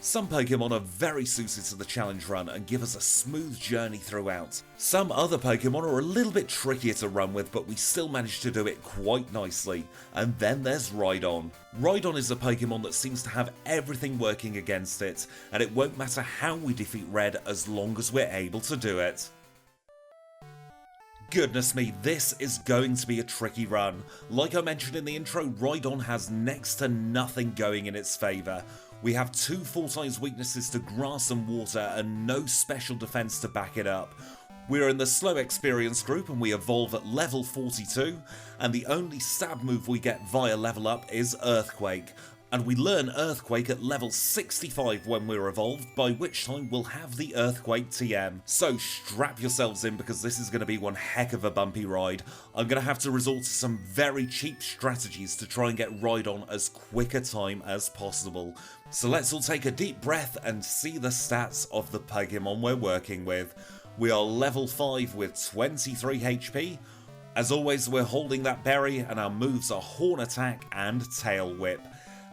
Some Pokemon are very suited to the challenge run and give us a smooth journey throughout. Some other Pokemon are a little bit trickier to run with, but we still manage to do it quite nicely. And then there's Rhydon. Rhydon is a Pokemon that seems to have everything working against it, and it won't matter how we defeat Red as long as we're able to do it. Goodness me, this is going to be a tricky run. Like I mentioned in the intro, Rhydon has next to nothing going in its favour. We have 2 full-size weaknesses to grass and water and no special defense to back it up. We're in the slow experience group and we evolve at level 42, and the only stab move we get via level up is Earthquake. And we learn Earthquake at level 65 when we're evolved, by which time we'll have the Earthquake TM. So strap yourselves in because this is going to be one heck of a bumpy ride. I'm going to have to resort to some very cheap strategies to try and get Rhydon as quick a time as possible. So let's all take a deep breath and see the stats of the Pokemon we're working with. We are level 5 with 23 HP. As always, we're holding that berry and our moves are Horn Attack and Tail Whip.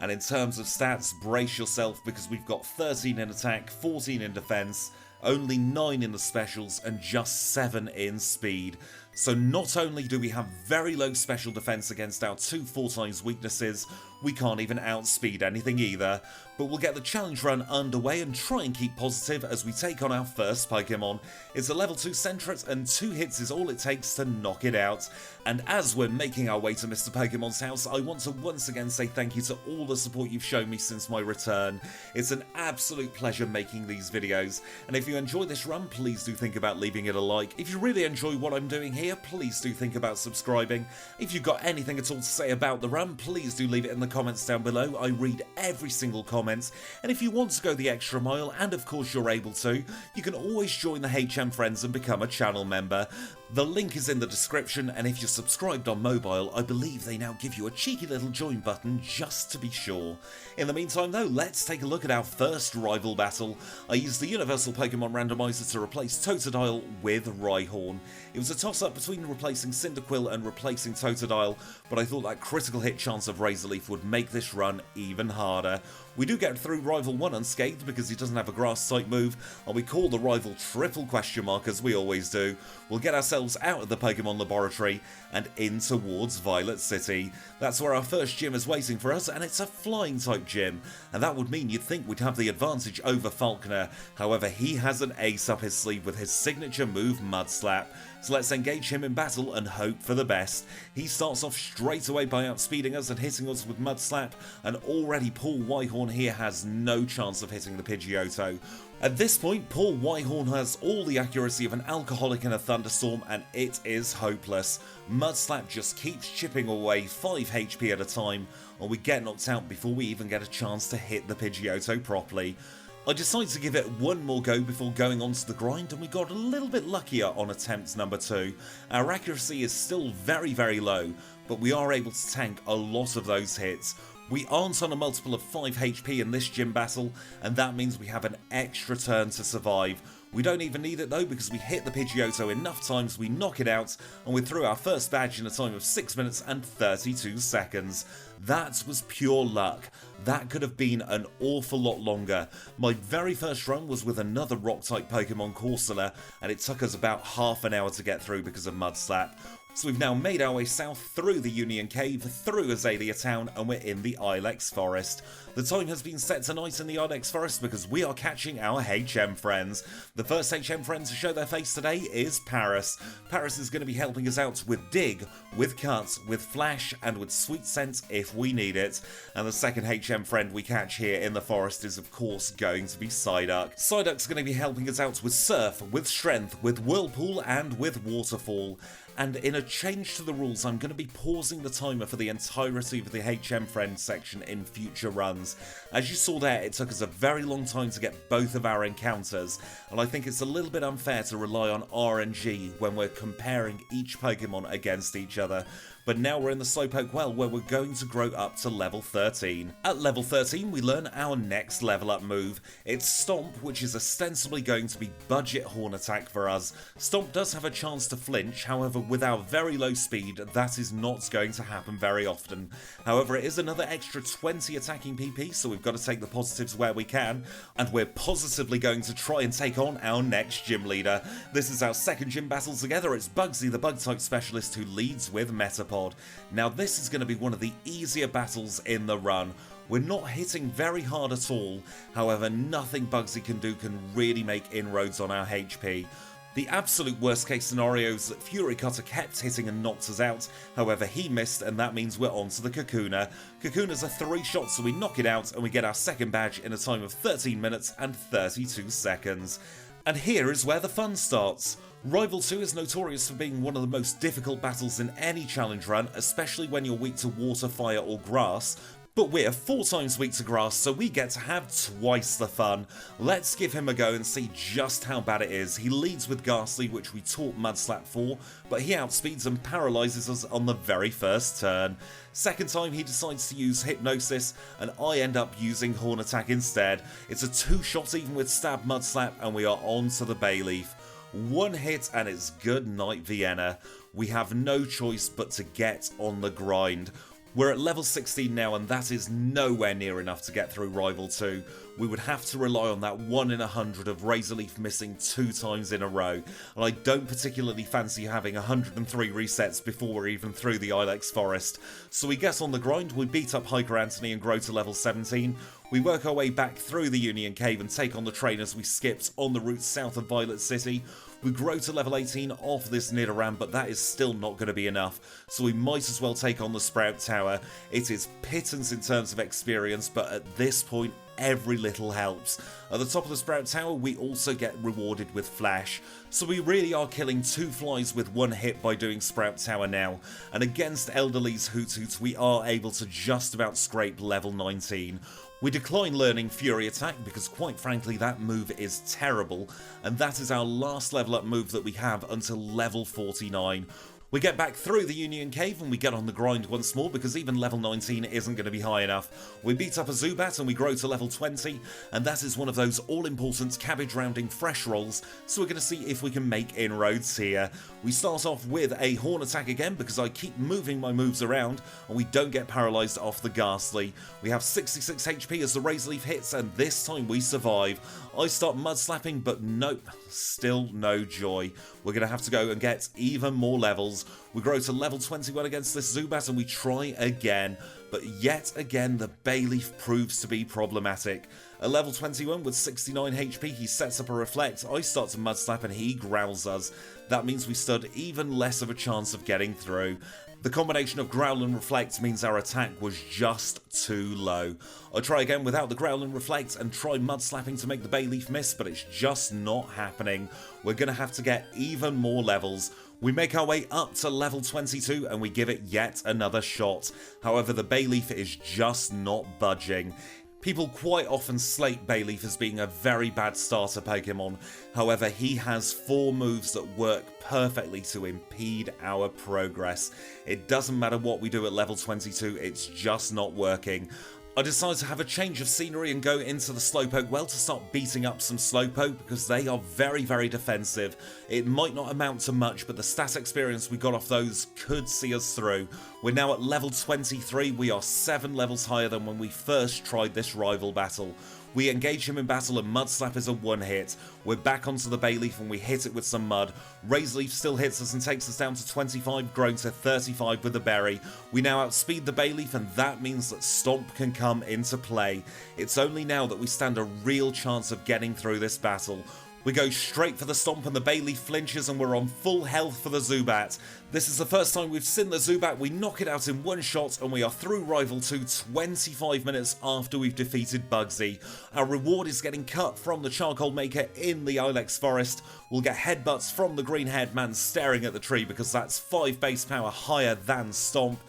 And in terms of stats, brace yourself because we've got 13 in attack, 14 in defense, only 9 in the specials and just 7 in speed. So not only do we have very low special defense against our 2 full-size weaknesses, we can't even outspeed anything either. But we'll get the challenge run underway and try and keep positive as we take on our first Pokemon. It's a level 2 Sentret and 2 hits is all it takes to knock it out. And as we're making our way to Mr. Pokemon's house, I want to once again say thank you to all the support you've shown me since my return. It's an absolute pleasure making these videos, and if you enjoy this run, please do think about leaving it a like. If you really enjoy what I'm doing here, please do think about subscribing. If you've got anything at all to say about the run, please do leave it in the comments down below. I read every single comment, and if you want to go the extra mile, and of course you're able to, you can always join the HM Friends and become a channel member. The link is in the description, and if you're subscribed on mobile, I believe they now give you a cheeky little join button just to be sure. In the meantime though, let's take a look at our first rival battle. I used the Universal Pokemon Randomizer to replace Totodile with Rhyhorn. It was a toss-up between replacing Cyndaquil and replacing Totodile, but I thought that critical hit chance of Razor Leaf would make this run even harder. We do get through Rival 1 unscathed because he doesn't have a grass type move, and we call the rival triple question mark as we always do. We'll get ourselves out of the Pokemon Laboratory and in towards Violet City. That's where our first gym is waiting for us, and it's a flying type gym, and that would mean you'd think we'd have the advantage over Falconer. However, he has an ace up his sleeve with his signature move Mud Slap. So let's engage him in battle and hope for the best. He starts off straight away by outspeeding us and hitting us with Mud Slap, and already poor Rhyhorn here has no chance of hitting the Pidgeotto. At this point, poor Rhyhorn has all the accuracy of an alcoholic in a thunderstorm, and it is hopeless. Mud Slap just keeps chipping away 5 HP at a time, and we get knocked out before we even get a chance to hit the Pidgeotto properly. I decided to give it one more go before going on to the grind, and we got a little bit luckier on attempt number 2. Our accuracy is still very low, but we are able to tank a lot of those hits. We aren't on a multiple of 5 HP in this gym battle, and that means we have an extra turn to survive. We don't even need it though, because we hit the Pidgeotto enough times, we knock it out, and we're through our first badge in a time of 6 minutes and 32 seconds. That was pure luck. That could have been an awful lot longer. My very first run was with another rock-type Pokemon, Corsola, and it took us about half an hour to get through because of Mud Slap. So we've now made our way south through the Union Cave, through Azalea Town, and we're in the Ilex Forest. The time has been set tonight in the Ilex Forest because we are catching our HM Friends. The first HM Friend to show their face today is Paris. Paris is going to be helping us out with Dig, with Cut, with Flash, and with Sweet Scent if we need it. And the second HM Friend we catch here in the forest is of course going to be Psyduck. Psyduck's going to be helping us out with Surf, with Strength, with Whirlpool, and with Waterfall. And in a change to the rules, I'm going to be pausing the timer for the entirety of the HM Friends section in future runs. As you saw there, it took us a very long time to get both of our encounters, and I think it's a little bit unfair to rely on RNG when we're comparing each Pokemon against each other. but now we're in the Slowpoke Well where we're going to grow up to level 13. At level 13 we learn our next level up move. It's Stomp, which is ostensibly going to be budget horn attack for us. Stomp does have a chance to flinch, however with our very low speed that is not going to happen very often. However, it is another extra 20 attacking PP, so we've got to take the positives where we can, and we're positively going to try and take on our next gym leader. This is our second gym battle together. It's Bugsy, the bug type specialist, who leads with Metapod. Now this is going to be one of the easier battles in the run. We're not hitting very hard at all, however nothing Bugsy can do can really make inroads on our HP. The absolute worst case scenario is that Fury Cutter kept hitting and knocked us out, however he missed and that means we're on to the Kakuna. Kakuna's a 3-shot, so we knock it out and we get our second badge in a time of 13 minutes and 32 seconds. And here is where the fun starts. Rival 2 is notorious for being one of the most difficult battles in any challenge run, especially when you're weak to water, fire or grass. But we're 4 times weak to grass, so we get to have twice the fun. Let's give him a go and see just how bad it is. He leads with Ghastly, which we taught Mudslap for, but he outspeeds and paralyzes us on the very first turn. Second time he decides to use Hypnosis, and I end up using Horn Attack instead. It's a 2-shot even with Stab Mudslap, and we are on to the Bayleaf. 1 hit and it's good night Vienna. We have no choice but to get on the grind. We're at level 16 now and that is nowhere near enough to get through Rival 2. We would have to rely on that 1 in 100 of Razor Leaf missing 2 times in a row, and I don't particularly fancy having 103 resets before we're even through the Ilex Forest. So we get on the grind, we beat up Hiker Anthony and grow to level 17. We work our way back through the Union Cave and take on the trainers we skipped on the route south of Violet City. We grow to level 18 off this Nidoran, but that is still not going to be enough, so we might as well take on the Sprout Tower. It is pittance in terms of experience, but at this point every little helps. At the top of the Sprout Tower we also get rewarded with Flash, so we really are killing 2 flies with 1 hit by doing Sprout Tower now, and against Elderly's Hoot Hoot we are able to just about scrape level 19. We decline learning Fury Attack because quite frankly that move is terrible, and that is our last level up move that we have until level 49. We get back through the Union Cave and we get on the grind once more because even level 19 isn't going to be high enough. We beat up a Zubat and we grow to level 20, and that is one of those all-important cabbage rounding fresh rolls, so we're going to see if we can make inroads here. We start off with a Horn Attack again because I keep moving my moves around and we don't get paralysed off the Ghastly. We have 66 HP as the Razor Leaf hits and this time we survive. I start mud slapping, but nope, still no joy. We're going to have to go and get even more levels. We grow to level 21 against this Zubat and we try again, but yet again the Bayleaf proves to be problematic. At level 21 with 69 HP he sets up a Reflect, I start to mud slap and he growls us. That means we stood even less of a chance of getting through. The combination of Growl and Reflect means our attack was just too low. I try again without the Growl and Reflect and try mud slapping to make the Bayleaf miss, but it's just not happening. We're going to have to get even more levels. We make our way up to level 22 and we give it yet another shot. However, the Bayleaf is just not budging. People quite often slate Bayleaf as being a very bad starter Pokemon, however he has 4 moves that work perfectly to impede our progress. It doesn't matter what we do at level 22, it's just not working. I decide to have a change of scenery and go into the Slowpoke Well to start beating up some Slowpoke because they are very, very defensive. It might not amount to much, but the stat experience we got off those could see us through. We're now at level 23, we are 7 levels higher than when we first tried this rival battle. We engage him in battle and Mud Slap is a 1-hit. We're back onto the Bayleaf and we hit it with some mud. Razor Leaf still hits us and takes us down to 25, growing to 35 with the berry. We now outspeed the Bayleaf and that means that Stomp can come into play. It's only now that we stand a real chance of getting through this battle. We go straight for the Stomp and the Bayleaf flinches and we're on full health for the Zubat. This is the first time we've seen the Zubat, we knock it out in 1 shot and we are through Rival 2 25 minutes after we've defeated Bugsy. Our reward is getting cut from the Charcoal Maker in the Ilex Forest. We'll get headbutts from the green haired man staring at the tree because that's 5 base power higher than Stomp.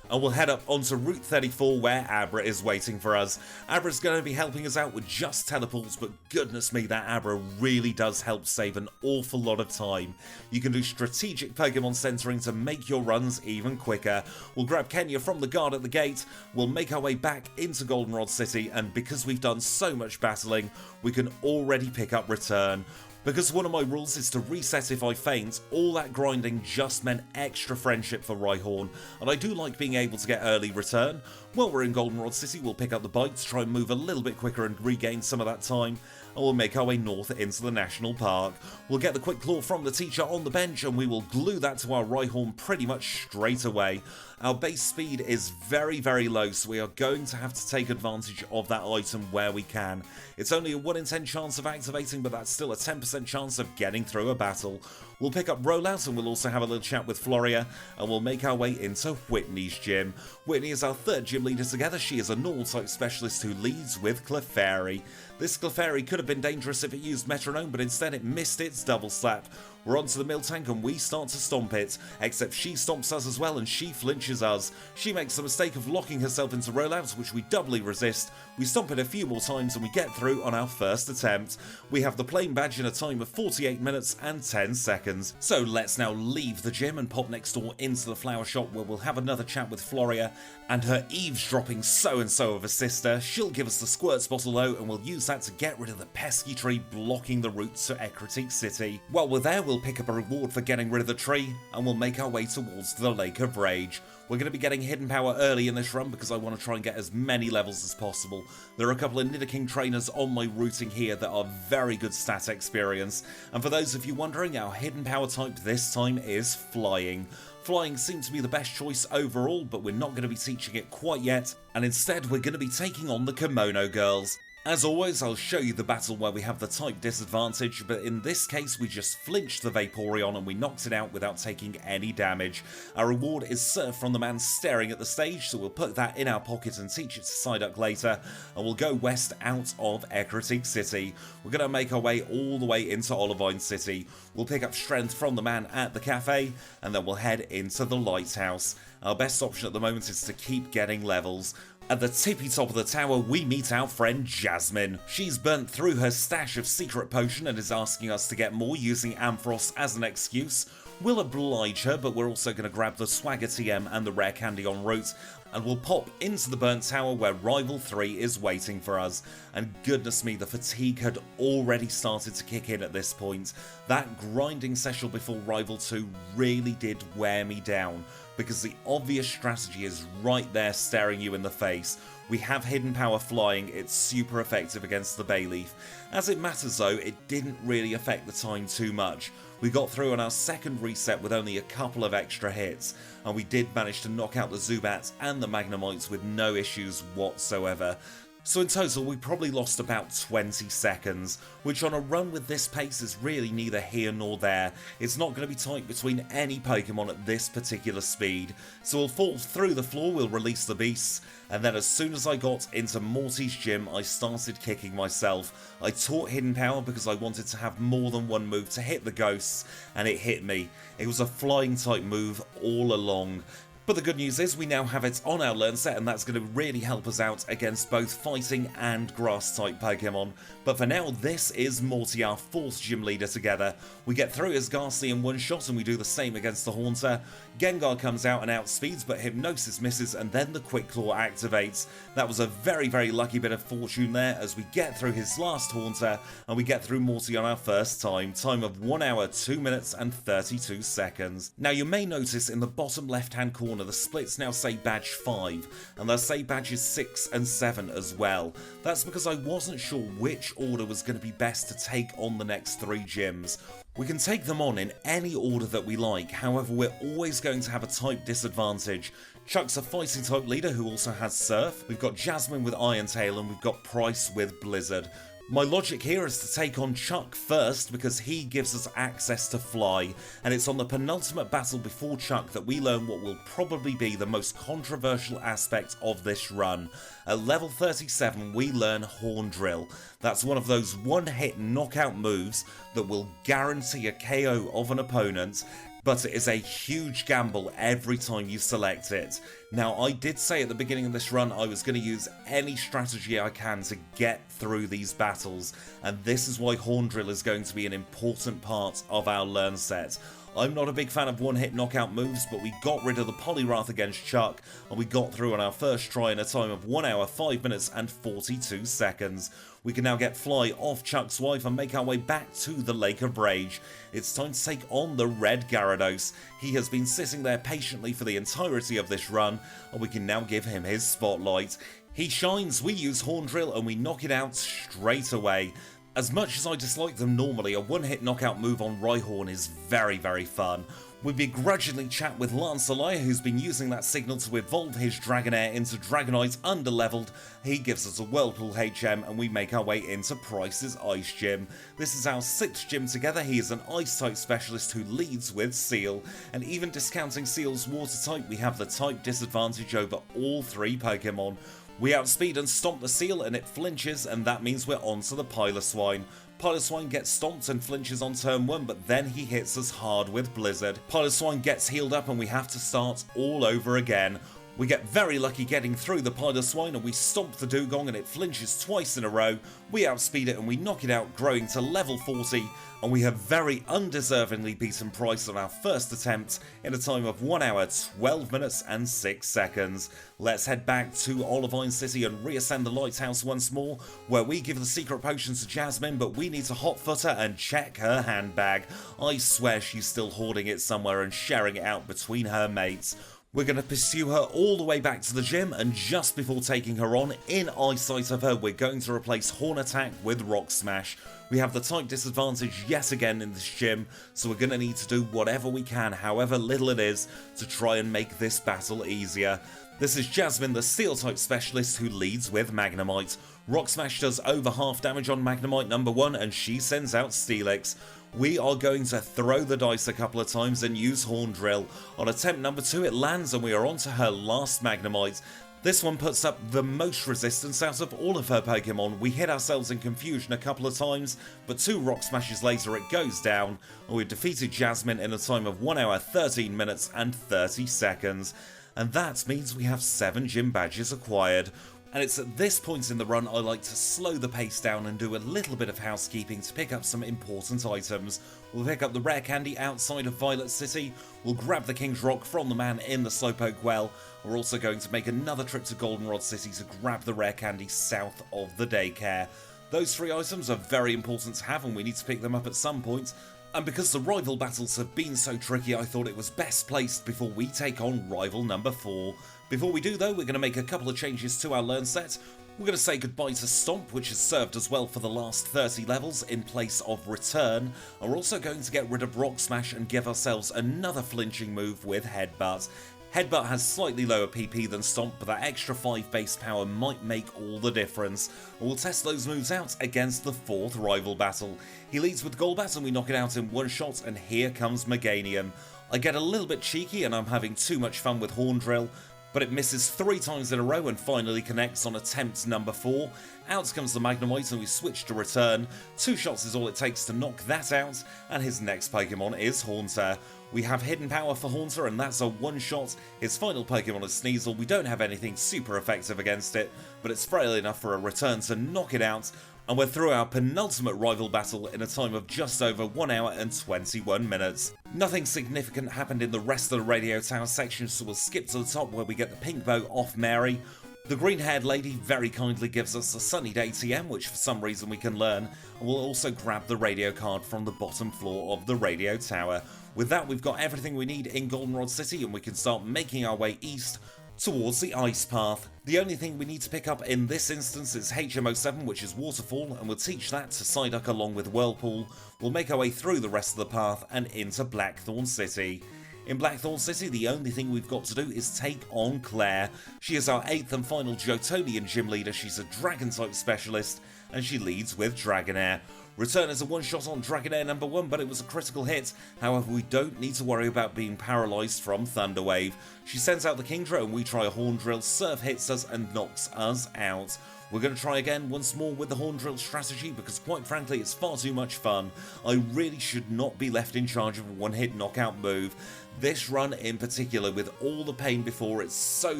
and we'll head up onto Route 34 where Abra is waiting for us. Abra's going to be helping us out with just teleports, but goodness me, that Abra really does help save an awful lot of time. You can do strategic Pokemon centering to make your runs even quicker. We'll grab Kenya from the guard at the gate, we'll make our way back into Goldenrod City, and because we've done so much battling, we can already pick up Return. Because one of my rules is to reset if I faint, all that grinding just meant extra friendship for Rhyhorn, and I do like being able to get early return. While we're in Goldenrod City, we'll pick up the bike to try and move a little bit quicker and regain some of that time, and we'll make our way north into the National Park. We'll get the Quick Claw from the teacher on the bench, and we will glue that to our Rhyhorn pretty much straight away. Our base speed is very, very low, so we are going to have to take advantage of that item where we can. It's only a 1 in 10 chance of activating, but that's still a 10% chance of getting through a battle. We'll pick up Rollout, and we'll also have a little chat with Floria, and we'll make our way into Whitney's gym. Whitney is our third gym leader together. She is a normal type specialist who leads with Clefairy. This Clefairy could have been dangerous if it used Metronome, but instead it missed its double slap. We're onto the Mill Tank and we start to stomp it, except she stomps us as well and she flinches us. She makes the mistake of locking herself into rollouts, which we doubly resist. We stomp it a few more times and we get through on our first attempt. We have the plain badge in a time of 48 minutes and 10 seconds. So let's now leave the gym and pop next door into the flower shop, where we'll have another chat with Floria and her eavesdropping so-and-so of a sister. She'll give us the Squirts bottle though, and we'll use that to get rid of the pesky tree blocking the route to Ecruteak City. While we're there, we'll pick up a reward for getting rid of the tree, and we'll make our way towards the Lake of Rage. We're going to be getting Hidden Power early in this run because I want to try and get as many levels as possible. There are a couple of Nidoking trainers on my routing here that are very good stat experience, and for those of you wondering, our Hidden Power type this time is Flying. Flying seems to be the best choice overall, but we're not going to be teaching it quite yet, and instead we're going to be taking on the Kimono Girls. As always, I'll show you the battle where we have the type disadvantage, but in this case we just flinched the Vaporeon and we knocked it out without taking any damage. Our reward is Surf from the man staring at the stage, so we'll put that in our pocket and teach it to Psyduck later, and we'll go west out of Ecruteak City. We're going to make our way all the way into Olivine City. We'll pick up Strength from the man at the cafe, and then we'll head into the Lighthouse. Our best option at the moment is to keep getting levels. At the tippy top of the tower, we meet our friend Jasmine. She's burnt through her stash of secret potion and is asking us to get more using Ampharos as an excuse. We'll oblige her, but we're also going to grab the Swagger TM and the Rare Candy en route, and we'll pop into the burnt tower where Rival 3 is waiting for us. And goodness me, the fatigue had already started to kick in at this point. That grinding session before Rival 2 really did wear me down, because the obvious strategy is right there staring you in the face. We have Hidden Power Flying, it's super effective against the Bayleaf. As it matters though, it didn't really affect the time too much. We got through on our second reset with only a couple of extra hits, and we did manage to knock out the Zubats and the Magnemites with no issues whatsoever. So in total, we probably lost about 20 seconds, which on a run with this pace is really neither here nor there. It's not going to be tight between any Pokemon at this particular speed. So we'll fall through the floor, we'll release the beasts, and then as soon as I got into Morty's gym, I started kicking myself. I taught Hidden Power because I wanted to have more than one move to hit the ghosts, and it hit me. It was a flying type move all along. But the good news is we now have it on our learn set, and that's going to really help us out against both fighting and grass type Pokemon. But for now, this is Morty, our fourth gym leader together. We get through his Ghastly in one shot and we do the same against the Haunter. Gengar comes out and outspeeds, but Hypnosis misses, and then the Quick Claw activates. That was a very, very lucky bit of fortune there as we get through his last Haunter and we get through Morty on our first time. Time of 1 hour, 2 minutes and 32 seconds. Now you may notice in the bottom left hand corner the splits now say badge 5, and they'll say badges 6 and 7 as well. That's because I wasn't sure which order was going to be best to take on the next 3 gyms. We can take them on in any order that we like, however we're always going to have a type disadvantage. Chuck's a fighting type leader who also has Surf, we've got Jasmine with Iron Tail, and we've got Price with Blizzard. My logic here is to take on Chuck first because he gives us access to Fly, and it's on the penultimate battle before Chuck that we learn what will probably be the most controversial aspect of this run. At level 37 we learn Horn Drill. That's one of those one-hit knockout moves that will guarantee a KO of an opponent. but it is a huge gamble every time you select it. Now, I did say at the beginning of this run I was going to use any strategy I can to get through these battles, and this is why Horn Drill is going to be an important part of our learn set. I'm not a big fan of one-hit knockout moves, but we got rid of the Poliwrath against Chuck, and we got through on our first try in a time of 1 hour, 5 minutes and 42 seconds. We can now get Fly off Chuck's wife and make our way back to the Lake of Rage. It's time to take on the Red Gyarados. He has been sitting there patiently for the entirety of this run, and we can now give him his spotlight. He shines, we use Horn Drill, and we knock it out straight away. As much as I dislike them normally, a one-hit knockout move on Rhyhorn is very, very fun. We begrudgingly chat with Lancelot, who's been using that signal to evolve his Dragonair into Dragonite underleveled. He gives us a Whirlpool HM and we make our way into Price's Ice Gym. This is our 6th gym together. He is an Ice-type specialist who leads with Seal, and even discounting Seal's Water type, we have the type disadvantage over all 3 Pokemon. We outspeed and stomp the Seal and it flinches, and that means we're on to the Piloswine. Piloswine gets stomped and flinches on turn 1, but then he hits us hard with Blizzard. Piloswine gets healed up and we have to start all over again. We get very lucky getting through the Piloswine and we stomp the Dugong and it flinches twice in a row. We outspeed it and we knock it out, growing to level 40, and we have very undeservingly beaten Price on our first attempt in a time of 1 hour, 12 minutes and 6 seconds. Let's head back to Olivine City and reascend the lighthouse once more, where we give the secret potion to Jasmine, but we need to hot-foot her and check her handbag. I swear she's still hoarding it somewhere and sharing it out between her mates. We're going to pursue her all the way back to the gym, and just before taking her on, in eyesight of her, we're going to replace Horn Attack with Rock Smash. We have the type disadvantage yet again in this gym, so we're going to need to do whatever we can, however little it is, to try and make this battle easier. This is Jasmine, the Steel-type specialist who leads with Magnemite. Rock Smash does over half damage on Magnemite number 1, and she sends out Steelix. We are going to throw the dice a couple of times and use Horn Drill. On attempt number 2 it lands and we are on to her last Magnemite. This one puts up the most resistance out of all of her Pokemon. We hit ourselves in confusion a couple of times, but 2 Rock Smashes later it goes down, and we've defeated Jasmine in a time of 1 hour, 13 minutes and 30 seconds. And that means we have 7 gym badges acquired. And it's at this point in the run I like to slow the pace down and do a little bit of housekeeping to pick up some important items. We'll pick up the rare candy outside of Violet City, we'll grab the King's Rock from the man in the Slowpoke Well, we're also going to make another trip to Goldenrod City to grab the rare candy south of the daycare. Those 3 items are very important to have and we need to pick them up at some point. And because the rival battles have been so tricky, I thought it was best placed before we take on rival number 4. Before we do though, we're going to make a couple of changes to our learn set. We're going to say goodbye to Stomp, which has served us well for the last 30 levels, in place of Return. And we're also going to get rid of Rock Smash and give ourselves another flinching move with Headbutt. Headbutt has slightly lower PP than Stomp, but that extra 5 base power might make all the difference. We'll test those moves out against the 4th rival battle. He leads with Golbat and we knock it out in one shot, and here comes Meganium. I get a little bit cheeky and I'm having too much fun with Horn Drill, but it misses 3 times in a row and finally connects on attempt number 4. Out comes the Magnemite and we switch to Return. 2 shots is all it takes to knock that out, and his next Pokemon is Haunter. We have Hidden Power for Haunter and that's a one-shot. His final Pokemon is Sneasel. We don't have anything super effective against it, but it's frail enough for a Return to knock it out, and we're through our penultimate rival battle in a time of just over 1 hour and 21 minutes. Nothing significant happened in the rest of the Radio Tower section, so we'll skip to the top where we get the pink bow off Mary. The green-haired lady very kindly gives us a Sunny Day TM, which for some reason we can learn, and we'll also grab the radio card from the bottom floor of the Radio Tower. With that, we've got everything we need in Goldenrod City, and we can start making our way east towards the Ice Path. The only thing we need to pick up in this instance is HM07, which is Waterfall, and we'll teach that to Psyduck along with Whirlpool. We'll make our way through the rest of the path and into Blackthorn City. In Blackthorn City, the only thing we've got to do is take on Claire. She is our 8th and final Jotonian gym leader. She's a Dragon-type specialist, and she leads with Dragonair. Return is a one-shot on Dragonair number 1, but it was a critical hit. However, we don't need to worry about being paralysed from Thunder Wave. She sends out the Kingdra and we try a Horn Drill, Surf hits us and knocks us out. We're going to try again once more with the Horn Drill strategy because quite frankly it's far too much fun. I really should not be left in charge of a one-hit knockout move. This run in particular, with all the pain before, it's so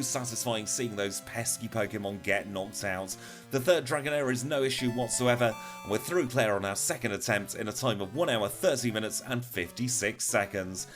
satisfying seeing those pesky Pokemon get knocked out. The third Dragonair is no issue whatsoever, and we're through clear on our second attempt in a time of 1 hour 30 minutes and 56 seconds.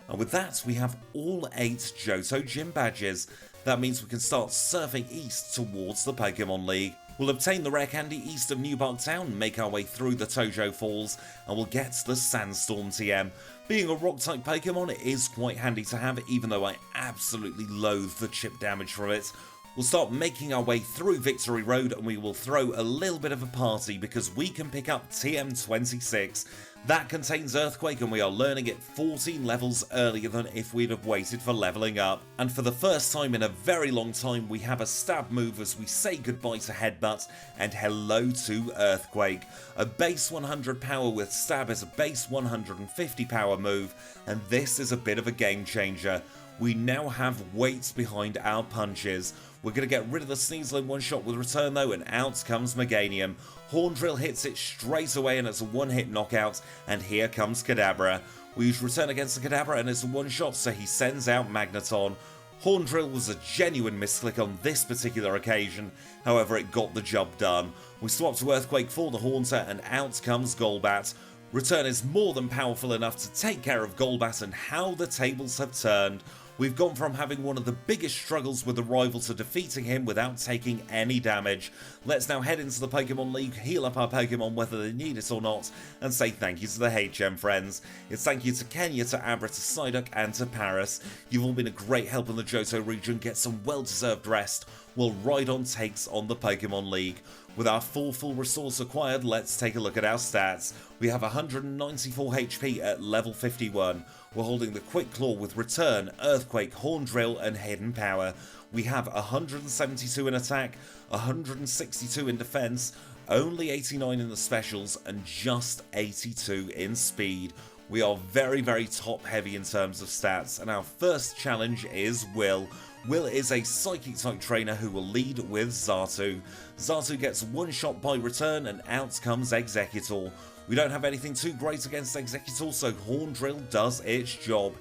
And with that, we have all 8 Johto gym badges. That means we can start surfing east towards the Pokemon League. We'll obtain the rare candy east of New Bark Town, make our way through the Tojo Falls, and we'll get the Sandstorm TM. Being a rock-type Pokemon, it is quite handy to have, even though I absolutely loathe the chip damage from it. We'll start making our way through Victory Road, and we will throw a little bit of a party because we can pick up TM26. That contains Earthquake, and we are learning it 14 levels earlier than if we'd have waited for leveling up. And for the first time in a very long time, we have a stab move as we say goodbye to Headbutt and hello to Earthquake. A base 100 power with stab is a base 150 power move, and this is a bit of a game changer. We now have weights behind our punches. We're going to get rid of the Sneasel in one shot with Return though, and out comes Meganium. Horn Drill hits it straight away and it's a one-hit knockout, and here comes Kadabra. We use Return against the Kadabra and it's a one-shot, so he sends out Magneton. Horn Drill was a genuine misclick on this particular occasion, however it got the job done. We swap to Earthquake for the Haunter and out comes Golbat. Return is more than powerful enough to take care of Golbat, and how the tables have turned. We've gone from having one of the biggest struggles with the rival to defeating him without taking any damage. Let's now head into the Pokemon League, heal up our Pokemon whether they need it or not, and say thank you to the HM friends. It's thank you to Kenya, to Abra, to Psyduck, and to Paris. You've all been a great help in the Johto region. Get some well-deserved rest while Rhydon takes on the Pokemon League. With our full resource acquired, let's take a look at our stats. We have 194 HP at level 51. We're holding the Quick Claw with Return, Earthquake, Horn Drill, and Hidden Power. We have 172 in attack, 162 in defense, only 89 in the specials, and just 82 in speed. We are very top heavy in terms of stats, and our first challenge is Will. Will is a Psychic-type trainer who will lead with Xatu. Xatu gets one shot by Return and out comes Executor. We don't have anything too great against Executor, so Horn Drill does its job.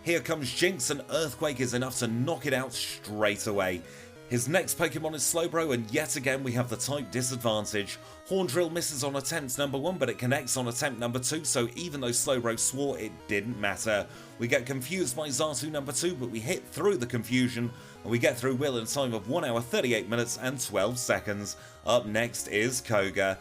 Here comes Jinx, and Earthquake is enough to knock it out straight away. His next Pokemon is Slowbro, and yet again we have the type disadvantage. Horn Drill misses on attempt number 1, but it connects on attempt number 2, so even though Slowbro swore, it didn't matter. We get confused by Xatu number 2, but we hit through the confusion, and we get through Will in a time of 1 hour 38 minutes and 12 seconds. Up next is Koga.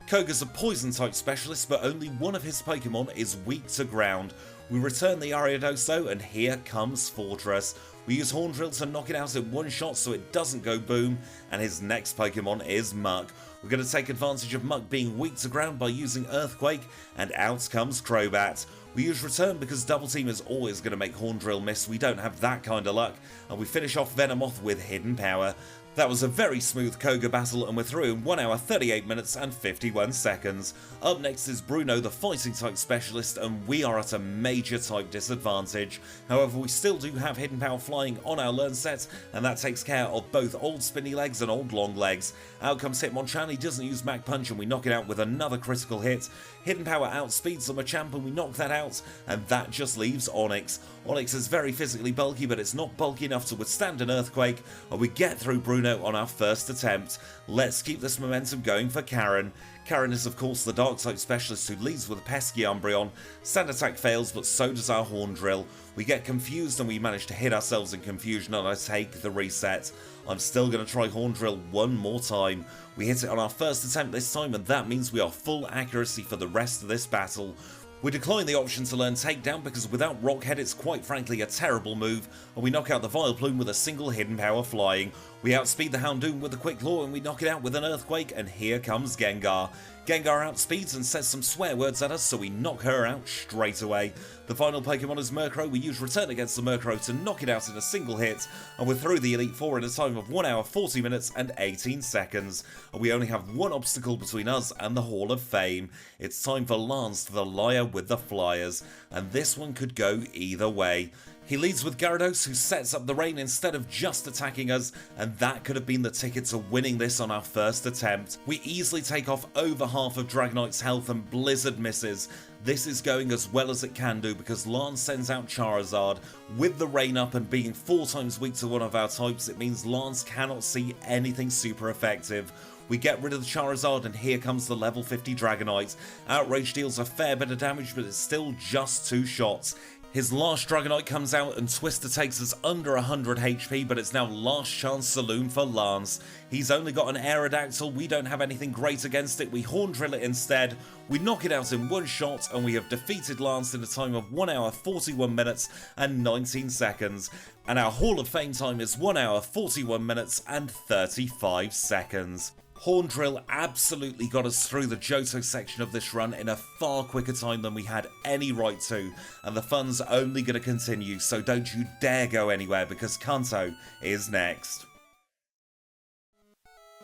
Koga's a poison type specialist, but only one of his Pokemon is weak to ground. We return the Ariadoso, and here comes Fortress. We use Horn Drill to knock it out in one shot so it doesn't go boom, and his next Pokemon is Muck. We're going to take advantage of Muck being weak to ground by using Earthquake, and out comes Crobat. We use Return because Double Team is always going to make Horn Drill miss. We don't have that kind of luck, and we finish off Venomoth with Hidden Power. That was a very smooth Koga battle, and we're through in 1 hour 38 minutes and 51 seconds. Up next is Bruno, the fighting type specialist, and we are at a major type disadvantage. However, we still do have Hidden Power flying on our learn set, and that takes care of both old spinny legs and old long legs. Out comes Hitmonchan. He doesn't use Mach Punch, and we knock it out with another critical hit. Hidden Power outspeeds the Machamp, and we knock that out, and that just leaves Onix. Onix is very physically bulky, but it's not bulky enough to withstand an Earthquake, and we get through Bruno on our first attempt. Let's keep this momentum going for Karen. Karen is of course the Dark type specialist who leads with a pesky Umbreon. Sand attack fails, but so does our Horn Drill. We get confused and we manage to hit ourselves in confusion, and I take the reset. I'm still going to try Horn Drill one more time. We hit it on our first attempt this time, and that means we are full accuracy for the rest of this battle. We decline the option to learn Takedown because without Rock Head it's quite frankly a terrible move, and we knock out the Vileplume with a single Hidden Power flying. We outspeed the Houndoom with a Quick Claw, and we knock it out with an Earthquake, and here comes Gengar. Gengar outspeeds and says some swear words at us, so we knock her out straight away. The final Pokemon is Murkrow. We use Return against the Murkrow to knock it out in a single hit, and we're through the Elite Four in a time of 1 hour 40 minutes and 18 seconds. And we only have one obstacle between us and the Hall of Fame. It's time for Lance, the Liar with the Flyers, and this one could go either way. He leads with Gyarados, who sets up the rain instead of just attacking us, and that could have been the ticket to winning this on our first attempt. We easily take off over half of Dragonite's health and Blizzard misses. This is going as well as it can do because Lance sends out Charizard. With the rain up and being 4 times weak to one of our types, it means Lance cannot see anything super effective. We get rid of the Charizard and here comes the level 50 Dragonite. Outrage deals a fair bit of damage, but it's still just 2 shots. His last Dragonite comes out and Twister takes us under 100 HP, but it's now last chance saloon for Lance. He's only got an Aerodactyl, we don't have anything great against it, we Horn Drill it instead, we knock it out in 1 shot, and we have defeated Lance in a time of 1 hour 41 minutes and 19 seconds. And our Hall of Fame time is 1 hour 41 minutes and 35 seconds. Horn Drill absolutely got us through the Johto section of this run in a far quicker time than we had any right to, and the fun's only going to continue, so don't you dare go anywhere because Kanto is next.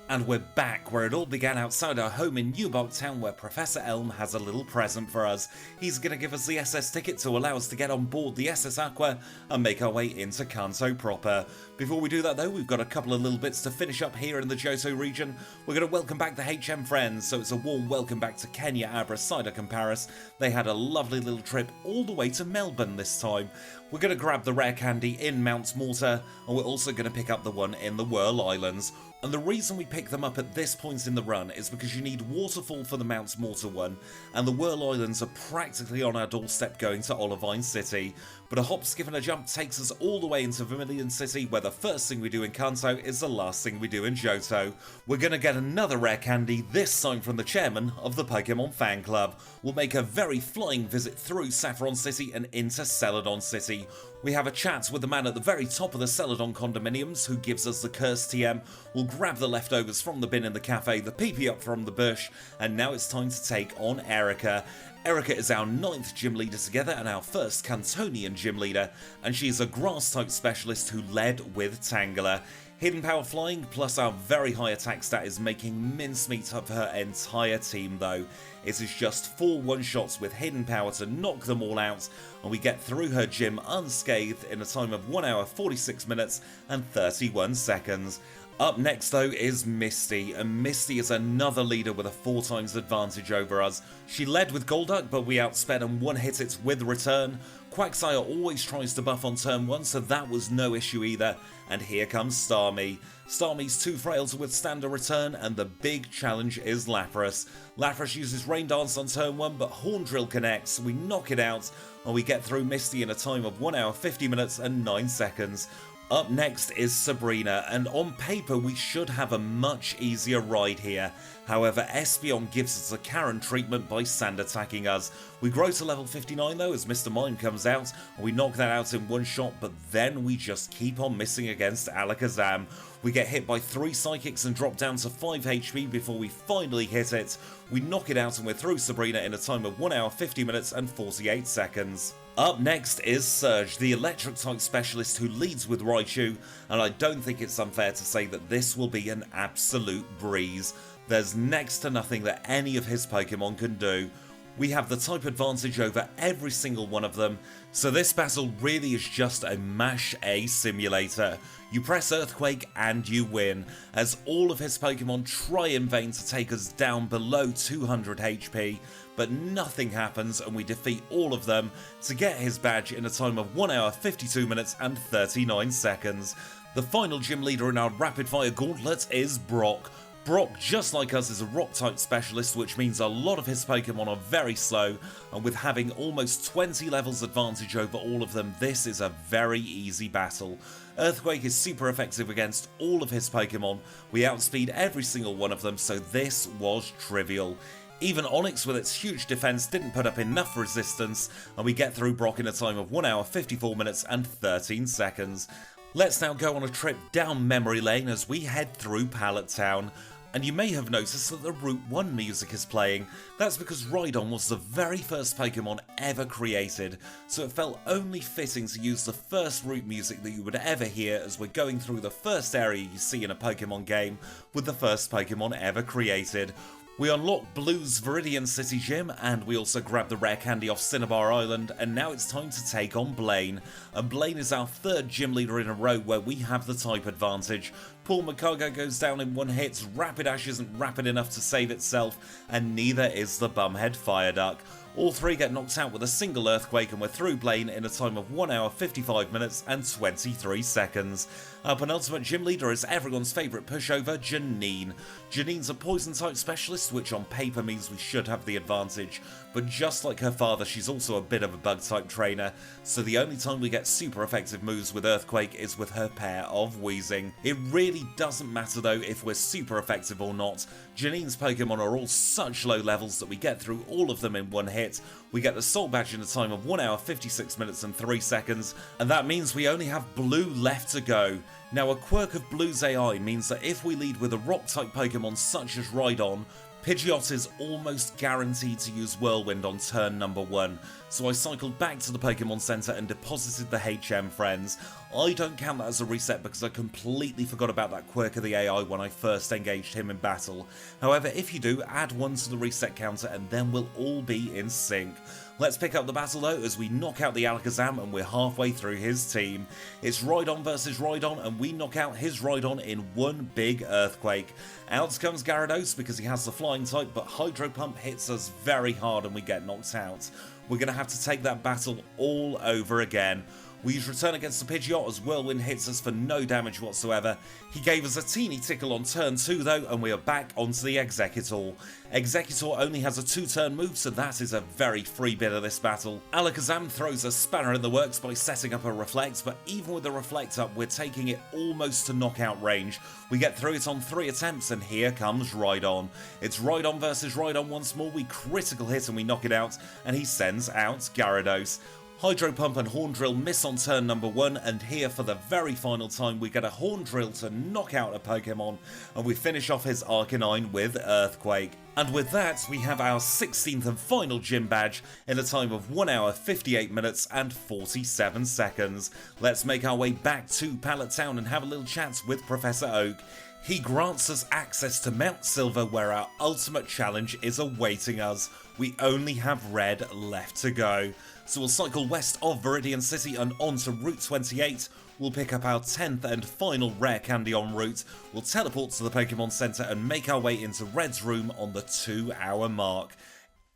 And we're back where it all began outside our home in Newbark Town, where Professor Elm has a little present for us. He's going to give us the SS ticket to allow us to get on board the SS Aqua and make our way into Kanto proper. Before we do that though, we've got a couple of little bits to finish up here in the Johto region. We're going to welcome back the HM friends, so it's a warm welcome back to Kenya, Abra, Psyduck and Paris. They had a lovely little trip all the way to Melbourne this time. We're going to grab the rare candy in Mount Mortar, and we're also going to pick up the one in the Whirl Islands. And the reason we pick them up at this point in the run is because you need Waterfall for the Mount Mortar one, and the Whirl Islands are practically on our doorstep going to Olivine City. But a hop, skip and a jump takes us all the way into Vermilion City, where the first thing we do in Kanto is the last thing we do in Johto. We're going to get another rare candy, this time from the chairman of the Pokemon Fan Club. We'll make a very flying visit through Saffron City and into Celadon City. We have a chat with the man at the very top of the Celadon condominiums who gives us the cursed TM. We'll grab the leftovers from the bin in the cafe, the PP up from the bush, and now it's time to take on Erica. Erica is our 9th gym leader together and our first Cantonian gym leader, and she is a grass type specialist who led with Tangela. Hidden Power Flying plus our very high attack stat is making mincemeat of her entire team though. It is just 4 one-shots with Hidden Power to knock them all out, and we get through her gym unscathed in a time of 1 hour 46 minutes and 31 seconds. Up next though is Misty, and Misty is another leader with a 4 times advantage over us. She led with Golduck, but we outsped and one-hit it with Return. Quagsire always tries to buff on turn 1, so that was no issue either. And here comes Starmie. Starmie's too frail to withstand a return, and the big challenge is Lapras. Lapras uses Rain Dance on turn 1, but Horn Drill connects, we knock it out, and we get through Misty in a time of 1 hour 50 minutes and 9 seconds. Up next is Sabrina, and on paper we should have a much easier ride here. However, Espeon gives us a Karen treatment by sand attacking us. We grow to level 59 though as Mr. Mime comes out, and we knock that out in 1 shot, but then we just keep on missing against Alakazam. We get hit by 3 Psychics and drop down to 5 HP before we finally hit it. We knock it out and we're through Sabrina in a time of 1 hour 50 minutes and 48 seconds. Up next is Surge, the electric type specialist who leads with Raichu, and I don't think it's unfair to say that this will be an absolute breeze. There's next to nothing that any of his Pokemon can do. We have the type advantage over every single one of them, so this battle really is just a mash A simulator. You press Earthquake and you win, as all of his Pokemon try in vain to take us down below 200 HP, but nothing happens and we defeat all of them to get his badge in a time of 1 hour 52 minutes and 39 seconds. The final gym leader in our rapid fire gauntlet is Brock. Brock, just like us, is a rock-type specialist, which means a lot of his Pokemon are very slow, and with having almost 20 levels advantage over all of them, this is a very easy battle. Earthquake is super effective against all of his Pokemon, we outspeed every single one of them, so this was trivial. Even Onix with its huge defense didn't put up enough resistance, and we get through Brock in a time of 1 hour 54 minutes and 13 seconds. Let's now go on a trip down memory lane as we head through Pallet Town. And you may have noticed that the Route 1 music is playing. That's because Rhydon was the very first Pokemon ever created, so it felt only fitting to use the first route music that you would ever hear as we're going through the first area you see in a Pokemon game with the first Pokemon ever created. We unlock Blue's Viridian City Gym, and we also grab the rare candy off Cinnabar Island, and now it's time to take on Blaine. And Blaine is our third gym leader in a row where we have the type advantage. Poor Makago goes down in one hit, Rapidash isn't rapid enough to save itself, and neither is the Bumhead Fire Duck. All three get knocked out with a single Earthquake, and we're through Blaine in a time of 1 hour 55 minutes and 23 seconds. Our penultimate gym leader is everyone's favourite pushover, Janine. Janine's a poison type specialist, which on paper means we should have the advantage, but just like her father, she's also a bit of a bug type trainer, so the only time we get super effective moves with Earthquake is with her pair of Wheezing. It really doesn't matter though if we're super effective or not. Janine's Pokemon are all such low levels that we get through all of them in one hit. We get the Soul Badge in a time of 1 hour 56 minutes and 3 seconds, and that means we only have Blue left to go. Now, a quirk of Blue's AI means that if we lead with a Rock-type Pokemon such as Rhydon, Pidgeot is almost guaranteed to use Whirlwind on turn number 1, so I cycled back to the Pokemon Center and deposited the HM friends. I don't count that as a reset because I completely forgot about that quirk of the AI when I first engaged him in battle. However, if you do, add 1 to the reset counter and then we'll all be in sync. Let's pick up the battle though as we knock out the Alakazam and we're halfway through his team. It's Rhydon versus Rhydon and we knock out his Rhydon in one big Earthquake. Out comes Gyarados because he has the flying type, but Hydro Pump hits us very hard and we get knocked out. We're going to have to take that battle all over again. We use Return against the Pidgeot as Whirlwind hits us for no damage whatsoever. He gave us a teeny tickle on turn 2 though, and we are back onto the Exeggutor. Exeggutor only has a 2-turn move, so that is a very free bit of this battle. Alakazam throws a spanner in the works by setting up a Reflect, but even with the Reflect up, we're taking it almost to knockout range. We get through it on 3 attempts, and here comes Rhydon. It's Rhydon versus Rhydon once more. We critical hit and we knock it out, and he sends out Gyarados. Hydro Pump and Horn Drill miss on turn number 1, and here for the very final time we get a Horn Drill to knock out a Pokemon, and we finish off his Arcanine with Earthquake. And with that, we have our 16th and final gym badge in a time of 1 hour 58 minutes and 47 seconds. Let's make our way back to Pallet Town and have a little chat with Professor Oak. He grants us access to Mount Silver where our ultimate challenge is awaiting us. We only have Red left to go. So we'll cycle west of Viridian City and on to Route 28. We'll pick up our 10th and final rare candy en route. We'll teleport to the Pokemon Center and make our way into Red's room on the 2-hour mark.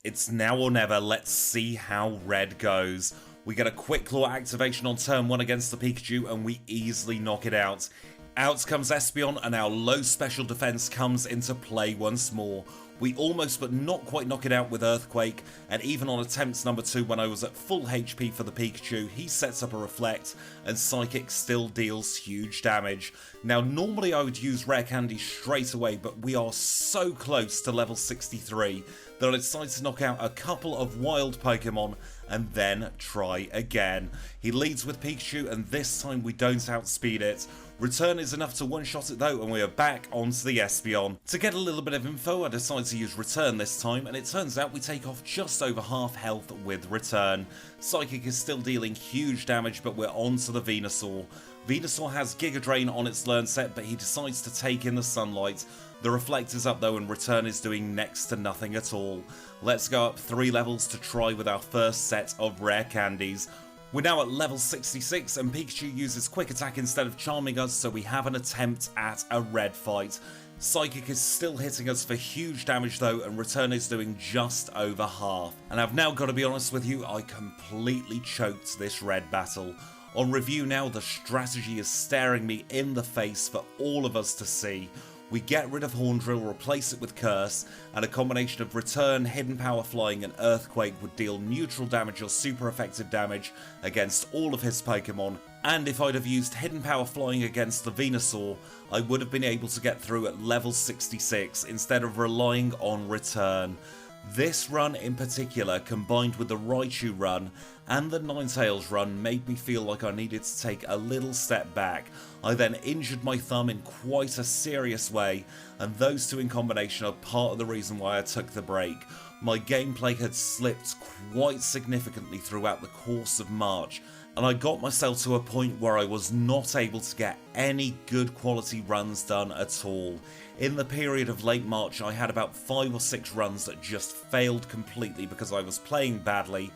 It's now or never, let's see how Red goes. We get a Quick Claw activation on turn 1 against the Pikachu and we easily knock it out. Out comes Espeon and our low special defense comes into play once more. We almost but not quite knock it out with Earthquake, and even on attempts number 2 when I was at full HP for the Pikachu, he sets up a Reflect, and Psychic still deals huge damage. Now normally I would use Rare Candy straight away, but we are so close to level 63 that I decided to knock out a couple of wild Pokemon and then try again. He leads with Pikachu and this time we don't outspeed it. Return is enough to one-shot it though, and we are back onto the Espeon. To get a little bit of info, I decided to use Return this time, and it turns out we take off just over half health with Return. Psychic is still dealing huge damage, but we're on to the Venusaur. Venusaur has Giga Drain on its learn set, but he decides to take in the sunlight. The Reflect is up though, and Return is doing next to nothing at all. Let's go up 3 levels to try with our first set of rare candies. We're now at level 66 and Pikachu uses Quick Attack instead of charming us, so we have an attempt at a red fight. Psychic is still hitting us for huge damage though, and Return is doing just over half. And I've now got to be honest with you, I completely choked this red battle. On review now, the strategy is staring me in the face for all of us to see. We get rid of Horn Drill, replace it with Curse, and a combination of Return, Hidden Power Flying and Earthquake would deal neutral damage or super effective damage against all of his Pokemon, and if I'd have used Hidden Power Flying against the Venusaur, I would have been able to get through at level 66 instead of relying on Return. This run in particular, combined with the Raichu run and the Ninetales run, made me feel like I needed to take a little step back. I then injured my thumb in quite a serious way, and those two in combination are part of the reason why I took the break. My gameplay had slipped quite significantly throughout the course of March, and I got myself to a point where I was not able to get any good quality runs done at all. In the period of late March, I had about 5 or 6 runs that just failed completely because I was playing badly,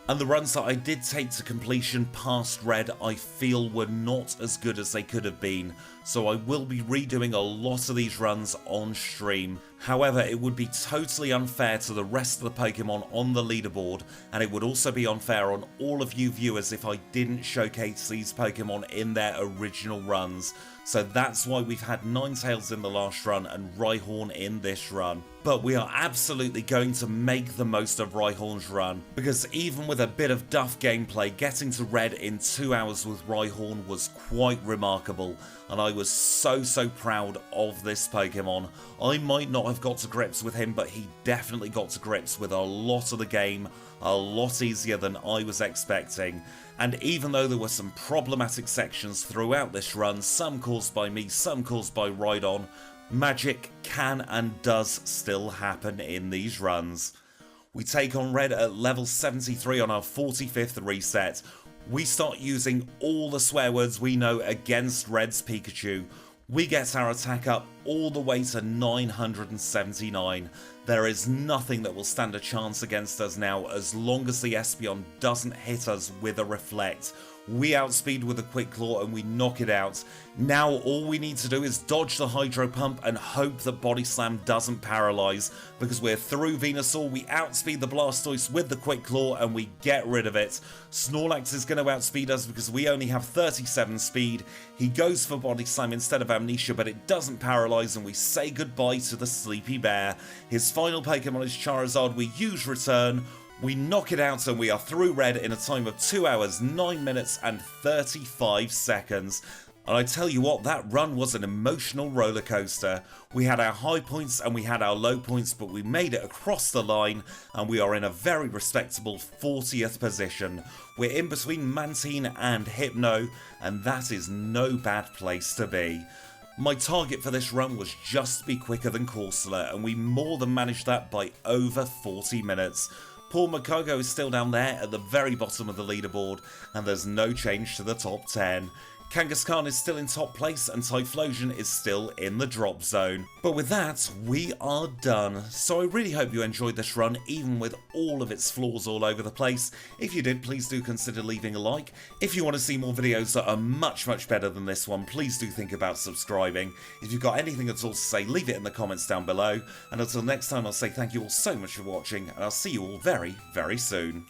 and the runs that I did take to completion past Red I feel were not as good as they could have been, so I will be redoing a lot of these runs on stream. However, it would be totally unfair to the rest of the Pokemon on the leaderboard, and it would also be unfair on all of you viewers if I didn't showcase these Pokemon in their original runs. So that's why we've had Ninetales in the last run and Rhyhorn in this run. But we are absolutely going to make the most of Rhyhorn's run, because even with a bit of duff gameplay, getting to Red in 2 hours with Rhyhorn was quite remarkable, and I was so proud of this Pokemon. I might not have got to grips with him, but he definitely got to grips with a lot of the game, a lot easier than I was expecting. And even though there were some problematic sections throughout this run, some caused by me, some caused by Rhydon, magic can and does still happen in these runs. We take on Red at level 73 on our 45th reset. We start using all the swear words we know against Red's Pikachu. We get our attack up all the way to 979. There is nothing that will stand a chance against us now as long as the Espeon doesn't hit us with a Reflect. We outspeed with a Quick Claw and we knock it out. Now all we need to do is dodge the Hydro Pump and hope that Body Slam doesn't paralyze, because we're through Venusaur, we outspeed the Blastoise with the Quick Claw and we get rid of it. Snorlax is going to outspeed us because we only have 37 speed. He goes for Body Slam instead of Amnesia, but it doesn't paralyze and we say goodbye to the Sleepy Bear. His final Pokemon is Charizard. We use Return. We knock it out and we are through Red in a time of 2 hours, 9 minutes and 35 seconds. And I tell you what, that run was an emotional roller coaster. We had our high points and we had our low points, but we made it across the line and we are in a very respectable 40th position. We're in between Mantine and Hypno, and that is no bad place to be. My target for this run was just to be quicker than Corsola, and we more than managed that by over 40 minutes. Poor Makogo is still down there at the very bottom of the leaderboard, and there's no change to the top 10. Kangaskhan is still in top place and Typhlosion is still in the drop zone. But with that, we are done. So I really hope you enjoyed this run, even with all of its flaws all over the place. If you did, please do consider leaving a like. If you want to see more videos that are much better than this one, please do think about subscribing. If you've got anything at all to say, leave it in the comments down below. And until next time, I'll say thank you all so much for watching, and I'll see you all very soon.